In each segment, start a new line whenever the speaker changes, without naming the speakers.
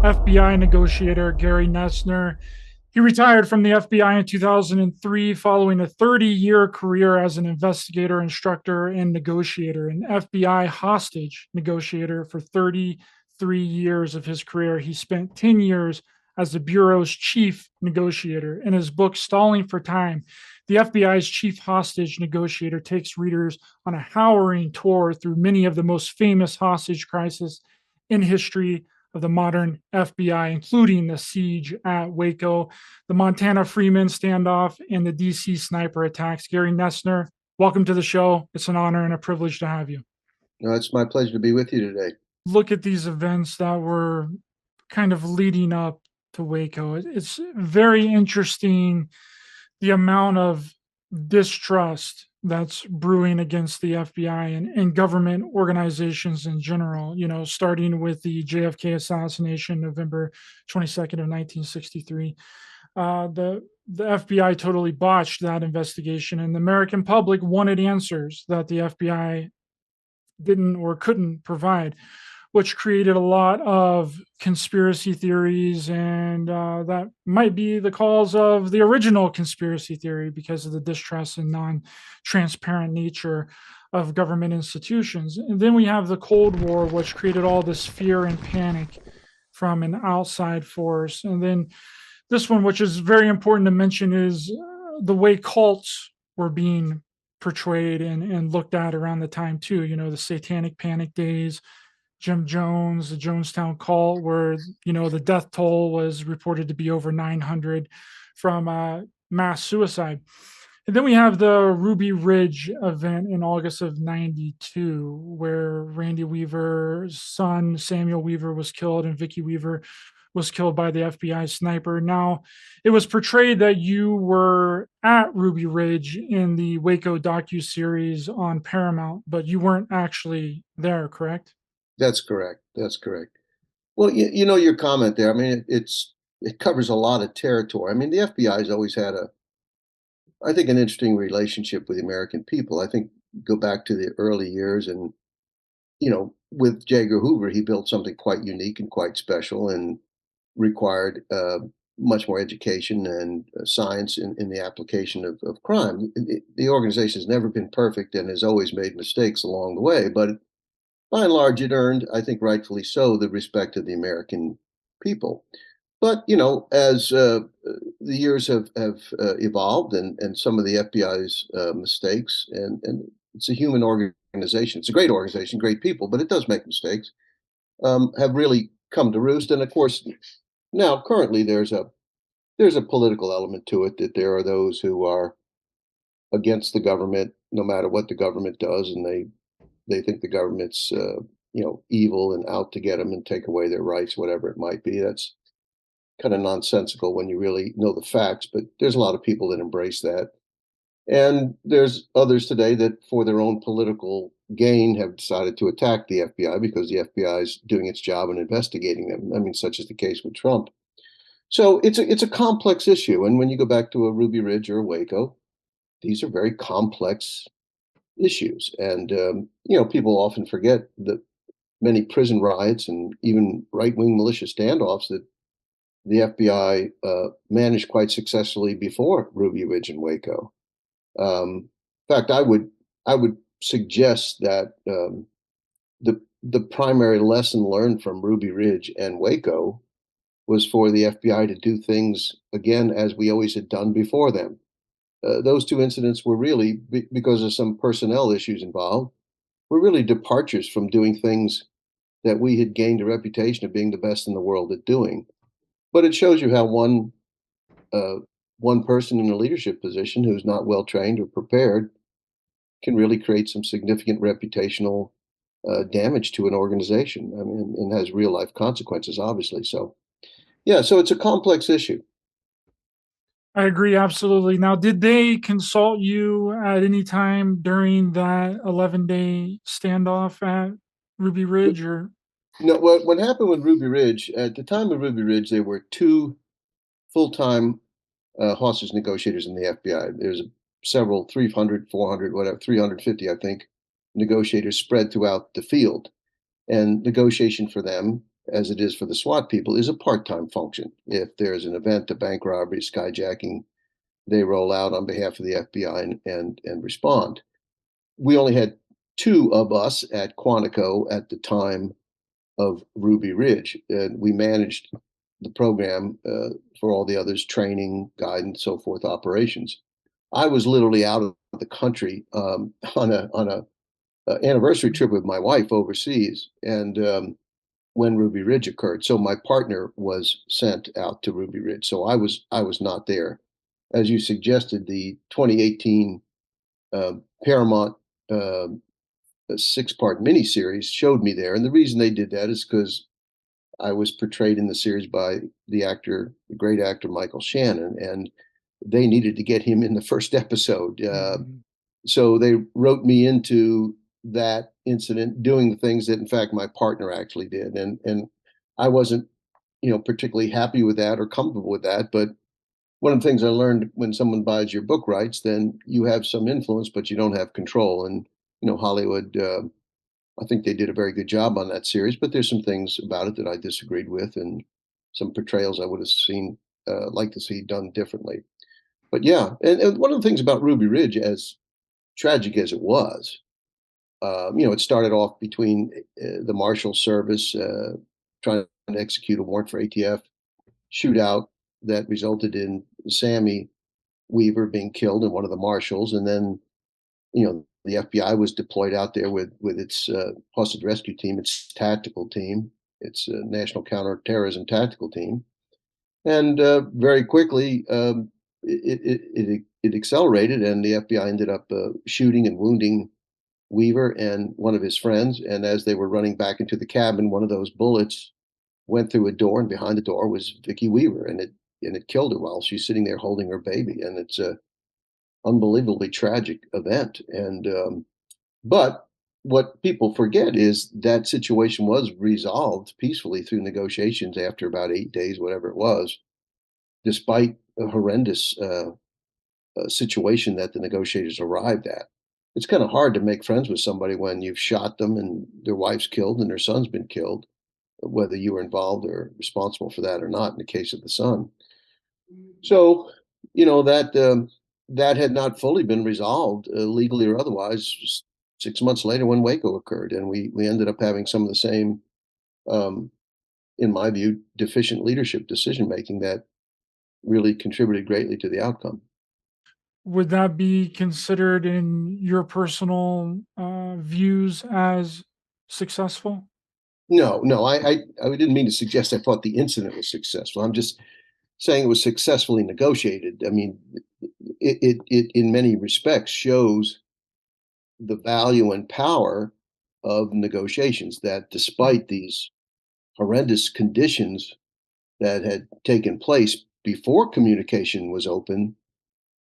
FBI negotiator Gary Noesner. He retired from the FBI in 2003 following a 30-year career as an investigator, instructor, and negotiator. An FBI hostage negotiator for 33 years of his career. He spent 10 years as the Bureau's chief negotiator. In his book, Stalling for Time, the FBI's chief hostage negotiator takes readers on a harrowing tour through many of the most famous hostage crises in history of the modern FBI, including the siege at Waco, the Montana Freeman standoff, and the DC sniper attacks. Gary Noesner, welcome to the show. It's an honor and a privilege to have you.
No, it's my pleasure to be with you today.
Look at these events that were kind of leading up to Waco. It's very interesting the amount of distrust that's brewing against the FBI and government organizations in general, starting with the JFK assassination, November 22nd of 1963. The FBI totally botched that investigation, and the American public wanted answers that the FBI didn't or couldn't provide, which created a lot of conspiracy theories. And that might be the cause of the original conspiracy theory because of the distrust and non-transparent nature of government institutions. And then we have the Cold War, which created all this fear and panic from an outside force. And then this one, which is very important to mention, is the way cults were being portrayed and looked at around the time too. The Satanic Panic days, Jim Jones, the Jonestown cult, where the death toll was reported to be over 900 from mass suicide. And then we have the Ruby Ridge event in August of '92, where Randy Weaver's son Samuel Weaver was killed and Vicki Weaver was killed by the FBI sniper. Now, it was portrayed that you were at Ruby Ridge in the Waco docuseries on Paramount, but you weren't actually there, correct?
That's correct. That's correct. Well, your comment there. I mean, it covers a lot of territory. I mean, the FBI has always had I think, an interesting relationship with the American people. I think go back to the early years, and with J. Edgar Hoover, he built something quite unique and quite special, and required much more education and science in the application of crime. The organization has never been perfect and has always made mistakes along the way, but by and large, it earned, I think rightfully so, the respect of the American people. But as the years have evolved, and some of the FBI's mistakes, and it's a human organization. It's a great organization, great people, but it does make mistakes. Have really come to roost. And of course, now currently there's a political element to it, that there are those who are against the government, no matter what the government does, and they think the government's evil and out to get them and take away their rights, whatever it might be. That's kind of nonsensical when you really know the facts, but there's a lot of people that embrace that. And there's others today that, for their own political gain, have decided to attack the FBI because the FBI is doing its job in investigating them. I mean, such is the case with Trump. So it's a complex issue. And when you go back to a Ruby Ridge or a Waco, these are very complex issues. And people often forget that many prison riots and even right-wing militia standoffs that the FBI managed quite successfully before Ruby Ridge and Waco. In fact, I would suggest that the primary lesson learned from Ruby Ridge and Waco was for the FBI to do things again as we always had done before them. Those two incidents were really, because of some personnel issues involved, were really departures from doing things that we had gained a reputation of being the best in the world at doing. But it shows you how one person in a leadership position who's not well trained or prepared can really create some significant reputational damage to an organization. I mean, and has real life consequences, obviously. So, yeah, so it's a complex issue.
I agree absolutely. Now, did they consult you at any time during that 11-day standoff at Ruby Ridge or?
No, what happened with Ruby Ridge, at the time of Ruby Ridge, there were two full-time hostage negotiators in the FBI. There's several, 300, 400, whatever, 350, I think, negotiators spread throughout the field. And negotiation for them as it is for the SWAT people, is a part-time function. If there's an event, a bank robbery, skyjacking, they roll out on behalf of the FBI and respond. We only had two of us at Quantico at the time of Ruby Ridge, and we managed the program for all the others, training, guidance, so forth, operations. I was literally out of the country on a anniversary trip with my wife overseas, and when Ruby Ridge occurred. So my partner was sent out to Ruby Ridge. So I was not there. As you suggested, the 2018 Paramount uh, six-part miniseries showed me there, and the reason they did that is because I was portrayed in the series by the great actor Michael Shannon, and they needed to get him in the first episode. So they wrote me into that incident, doing the things that, in fact, my partner actually did, and I wasn't, particularly happy with that or comfortable with that. But one of the things I learned, when someone buys your book rights, then you have some influence, but you don't have control. And Hollywood, I think they did a very good job on that series, but there's some things about it that I disagreed with, and some portrayals I would have liked to see done differently. But yeah, and one of the things about Ruby Ridge, as tragic as it was, it started off between the Marshal Service trying to execute a warrant for ATF shootout that resulted in Sammy Weaver being killed and one of the marshals, and then the FBI was deployed out there with its hostage rescue team, its tactical team, its national counterterrorism tactical team, and very quickly it accelerated, and the FBI ended up shooting and wounding Weaver and one of his friends. And as they were running back into the cabin, one of those bullets went through a door, and behind the door was Vicky Weaver, and it killed her while she's sitting there holding her baby. And it's a unbelievably tragic event. And but what people forget is that situation was resolved peacefully through negotiations after about 8 days, whatever it was, despite a horrendous situation that the negotiators arrived at. It's kind of hard to make friends with somebody when you've shot them and their wife's killed and their son's been killed, whether you were involved or responsible for that or not in the case of the son. So, that had not fully been resolved legally or otherwise. 6 months later, when Waco occurred, and we ended up having some of the same, um, in my view, deficient leadership decision making that really contributed greatly to the outcome.
Would that be considered in your personal views as successful?
No, no, I didn't mean to suggest I thought the incident was successful. I'm just saying it was successfully negotiated. I mean, it in many respects shows the value and power of negotiations, that despite these horrendous conditions that had taken place before communication was open,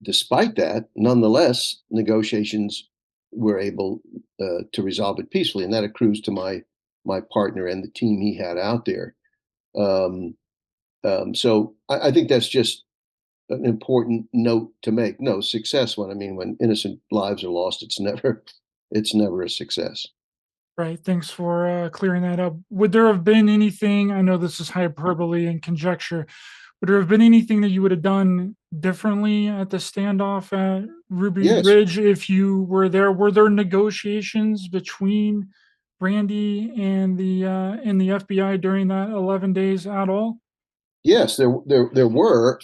despite that, nonetheless, negotiations were able to resolve it peacefully, and that accrues to my partner and the team he had out there. Um, so I think that's just an important note to make. No, success, when innocent lives are lost, it's never a success.
Right. Thanks for clearing that up. Would there have been anything? I know this is hyperbole and conjecture. Would there have been anything that you would have done differently at the standoff at Ruby
Yes,
Ridge if you were there? Were there negotiations between Brandy and the FBI during that 11 days at all?
yes, there were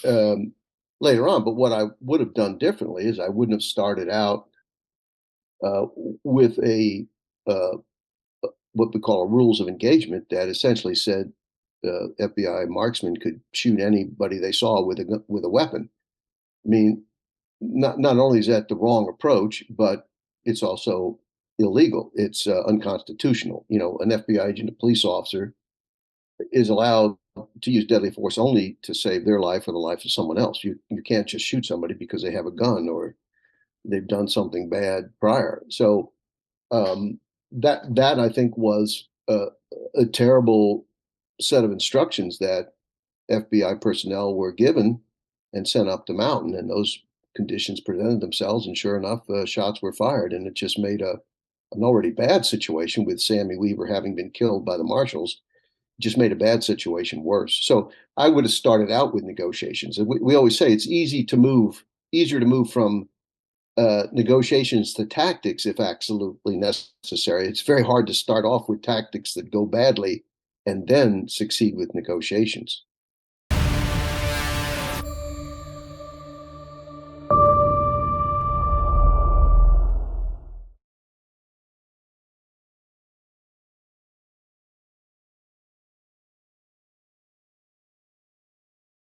later on, but what I would have done differently is I wouldn't have started out with a uh, what we call a rules of engagement that essentially said FBI marksmen could shoot anybody they saw with a weapon. I mean, not only is that the wrong approach, but it's also illegal. It's unconstitutional. An FBI agent, a police officer, is allowed to use deadly force only to save their life or the life of someone else. You can't just shoot somebody because they have a gun or they've done something bad prior. So um, that I think was a terrible set of instructions that FBI personnel were given and sent up the mountain, and those conditions presented themselves, and sure enough, shots were fired, and it just made an already bad situation with Sammy Weaver having been killed by the marshals just made a bad situation worse. So I would have started out with negotiations. And we always say it's easier to move from negotiations to tactics if absolutely necessary. It's very hard to start off with tactics that go badly and then succeed with negotiations.